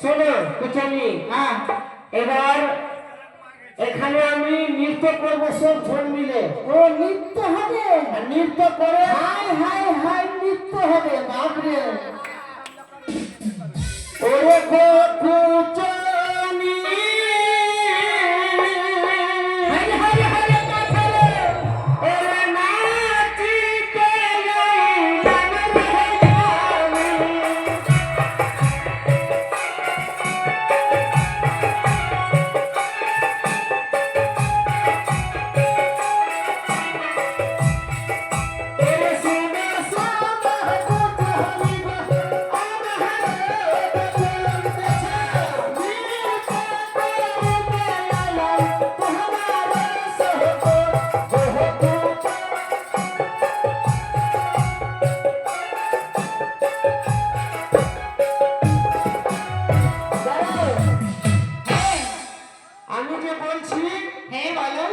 শোনো কুচানি, হ্যাঁ এবার এখানে আমি নৃত্য করবো সব জন মিলে। ও নৃত্য হবে? নৃত্য করে হাই হাই হাই নৃত্য হবে, বাপরে। ওরে কুচানি হাই হাই হাই পাথারে ওরে নাচিতে আইলাম রে আমি। আমি যে বলছি হ্যাঁ বলো।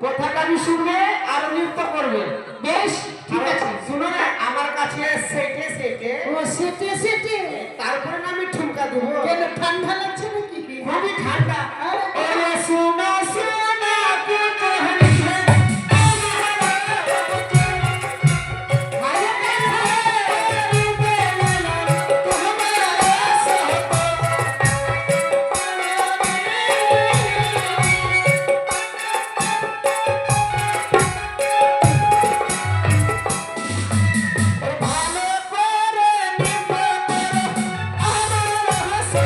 কথাটাই শুনবে আর নৃত্য করবে। বেশ ঠিক আছে। শুনো না, আমার কাছে সেটে সেটে ও সেটে সেটে তারপরে না আমি ঠুমকা দেবো। কেন ঠান্ডা লাগছে নাকি? খুবই ঠান্ডা। আরে ওরে শোনা শোনা কুচানি ভালো করে নৃত্য করো আমার হাসে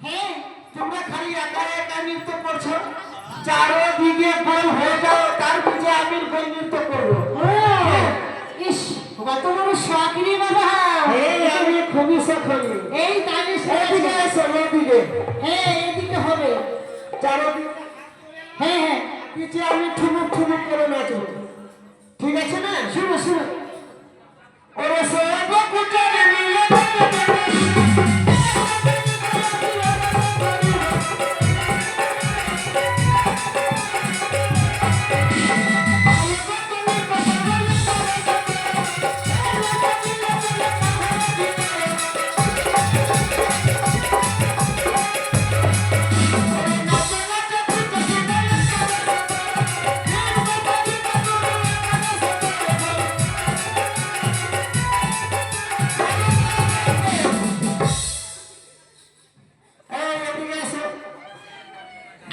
হ্যাঁ তোমরা খালি একা একা নৃত্য করছো, চারদিকে গোল হয়ে যাও, তার পিছে আমি গোল নৃত্য করবো। ও ইস কত বড় শখ রে বাবা। এই আমি খুবই সফলি। এই তাহলে এদিকে এসো, এদিকে হ্যাঁ এদিকে হবে। চারদিকে হ্যাঁ হ্যাঁ পিছে আমি ঠুমুক ঠুমুক করে নাচবো, ঠিক আছে না? শুনো শুনো। ওরে সব কুচানি মিলে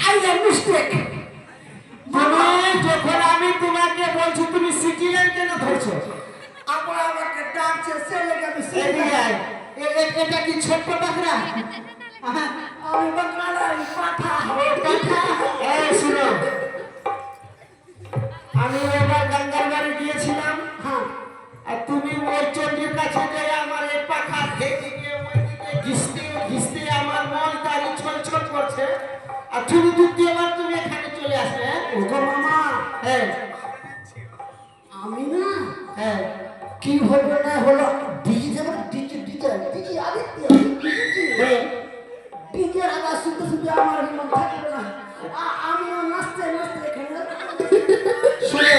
আই এম মিস্টেক। তুমি যখন আমি তোমাকে বলছি তুমি সিটিলেন কেন ধরছো? আপনি আমাকে ডাকছে সে লেগে আমি এদিকে আয়। এটা কি ছোট্ট বাকরা? আমি বাকরা নই, পাঠা। এই শুনো, আমি এবার গঙ্গার বাড়ি গিয়েছিলাম, হ্যাঁ আর তুমি ওই চন্দ্রের কাছে গিয়ে আমার এই পাখা এদিকে ওইদিকে ঘিসতে ঘিসতে আমার মন দাড়ি ছল ছল করছে, আর ছুরি দুটি এবার তুমি এখানে চলে আসলে। ওগো মামা, হ্যাঁ আমি না হ্যাঁ কি হলো না হলো ডিজে যেমন ডিজে ডিজে ডিজে আদিত্য হ্যাঁ ডিজের আওয়াজ শুনতে শুনতে আমার মন থাকবে না। আমিও নাচতে নাচতে এখানে শুনো,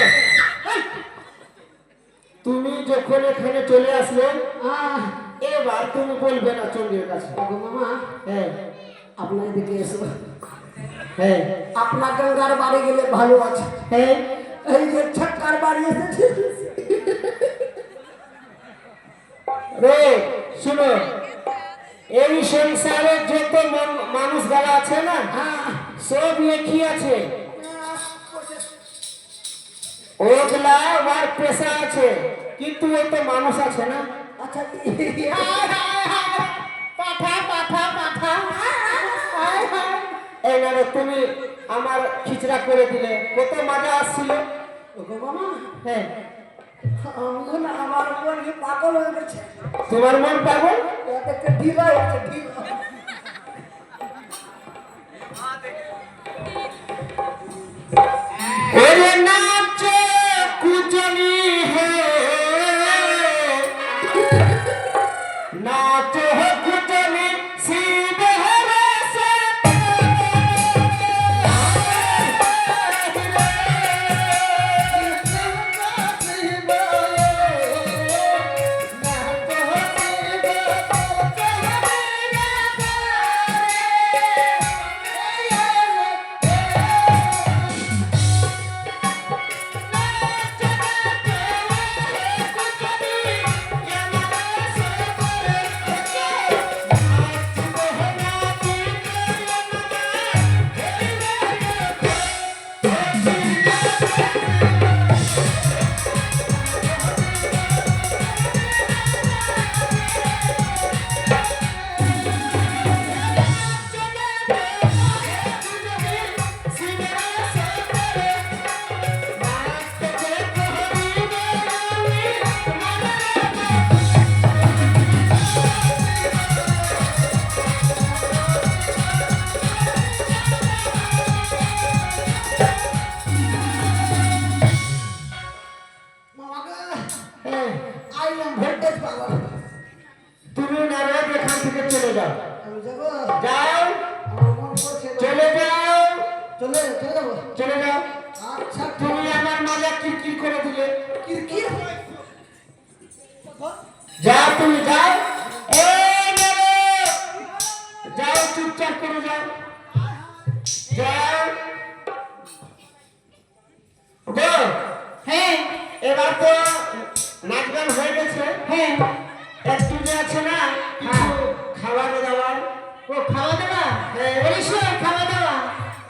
তুমি যখন এখানে চলে আসলে এবার তুমি বলবে না চন্দ্রের কাছে। ওগো মামা, হ্যাঁ আপনার এদিকে এসো। হ্যাঁ আপনার গঙ্গার বাড়ি গেলে ভালো আছে। হ্যাঁ এই যে ছক্কার বাড়ি এসেছে। রে শুনো, এই সংসারে যত মানুষ যারা আছে না সব একই আছে। ওগুলা আমার পেশা আছে, কিন্তু ওই তো মানুষ আছে না। আচ্ছা পাঠা পাঠা পাঠা এই না তুমি আমার খিচড়া করে দিলে, কত মজা আসছিল। ওগো মামা, হ্যাঁ, আমি না আমার মন পাগল হয়ে গেছে। তোমার মন পাগল? এটা একটা ঢিলা হচ্ছে, ঢিলা। ওরে নাচে কুচনি হে, নাচে কুচনি শিব হরে সে। হ্যাঁ, আইলাম ভোল্টেজ পাওয়ার। তুমি নারদ এখান থেকে চলে যাও, আমি যাবো, যাও, আমার মন করছে না। চলে যাও, চলে চলে যাবো। চলে যাও। আচ্ছা, তুমি আমার মজা কিরকির করে দিলে। কিরকির যাও, তুমি যাও, এই নারদ, যাও, চুপচাপ করে যাও, যাও। গো, হ্যাঁ এবার তো নাচ গান হয়ে গেছে। হ্যাঁ, একটু যে আছে না কিছু খাবার দাবার। ও খাওয়া দাওয়া, হ্যাঁ, পরিষ্কার খাওয়া দাওয়া।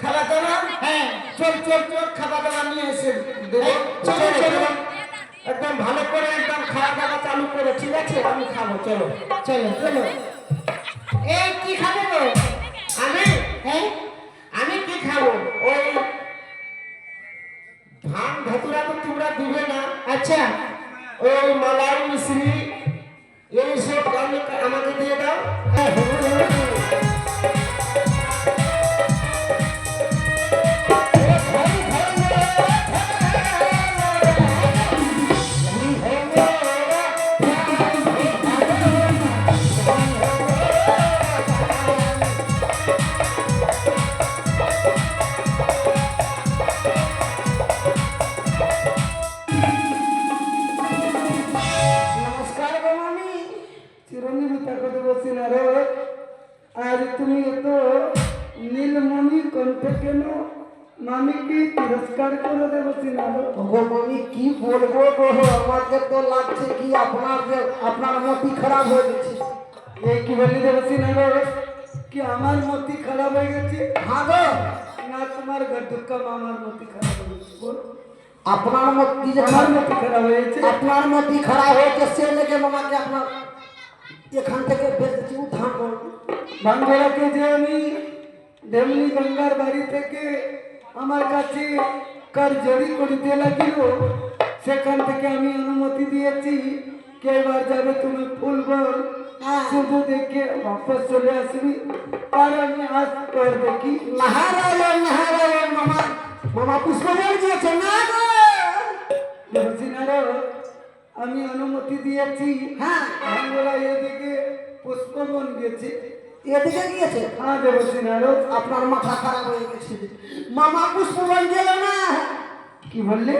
খাবার দাবার, হ্যাঁ, চল চল চল, খাবার দাবার নিয়ে এসে দেবো। চলো, চলো। একদম ভালো করে একদম খাওয়া দাওয়া চালু করে, ঠিক আছে? আমি খাবো, চলো চলো চলো। এই কি খাবে গো? আমি হ্যাঁ, আমি কি খাবো? ওই ধান ধতুরা তো তোমরা দিবে না। আচ্ছা, ওই মালাই মিশ্রি এইসব আমাকে দিয়ে দাও। নমস্কার গো মামি। চিরঞ্জীবী তাকে বসি না রে, আজ তুমি এত নীলমণি কণ্ঠে কেন মামিকে তিরস্কার করে দেবছি না রে? ওগো মামি কি বলবো গো, আমাকে তো লাগছে কি আপনার মতি খারাপ হয়ে গেছে। এই কি বলি দেবছি না রে, কি আমার মতি খারাপ হয়ে গেছে? হ্যাঁ গো, না তোমার দুঃখম আমার মতি খারাপ হয়ে গেছে? বল। আপনার মতি যে আমার মতি খারাপ হয়েছে? আপনার মতি খারাপ হয়েছে, সে লেগে মামাকে আপনার এখান থেকে বেঁচেছি উদ্ধার করবো। ভাঙ্গরাকে যে আমি ডেমনি গঙ্গার বাড়ি থেকে আমার কাছে কার্যরি করিতে লাগিল, সেখান থেকে আমি অনুমতি দিয়েছি কে এবার যাবে তুমি ফুলবল শুধু দেখে বাপস চলে আসবি, আর আমি আজ কর দেখি। নাহারায়ণ নাহারায়ণ, মামা মামা পুষ্প বলে দিয়েছে না গো। দেবসিনারও আমি অনুমতি দিয়েছি। হ্যাঁ, ভাঙ্গরা এদিকে পুষ্পবন গেছে। এদিকে গিয়েছে। হ্যাঁ দেবসিনারও। আপনার মাথা খারাপ হয়ে গেছে। মামা পুষ্পবন গেল না। কি বললে?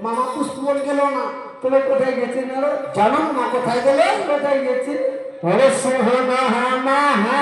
মামা পুষ্পবন গেল না। তবে কোথায় গেছে নারদ? জানো মামা কোথায় গেলে? কোথায় গেছে? ওরে সোহনা হামা হা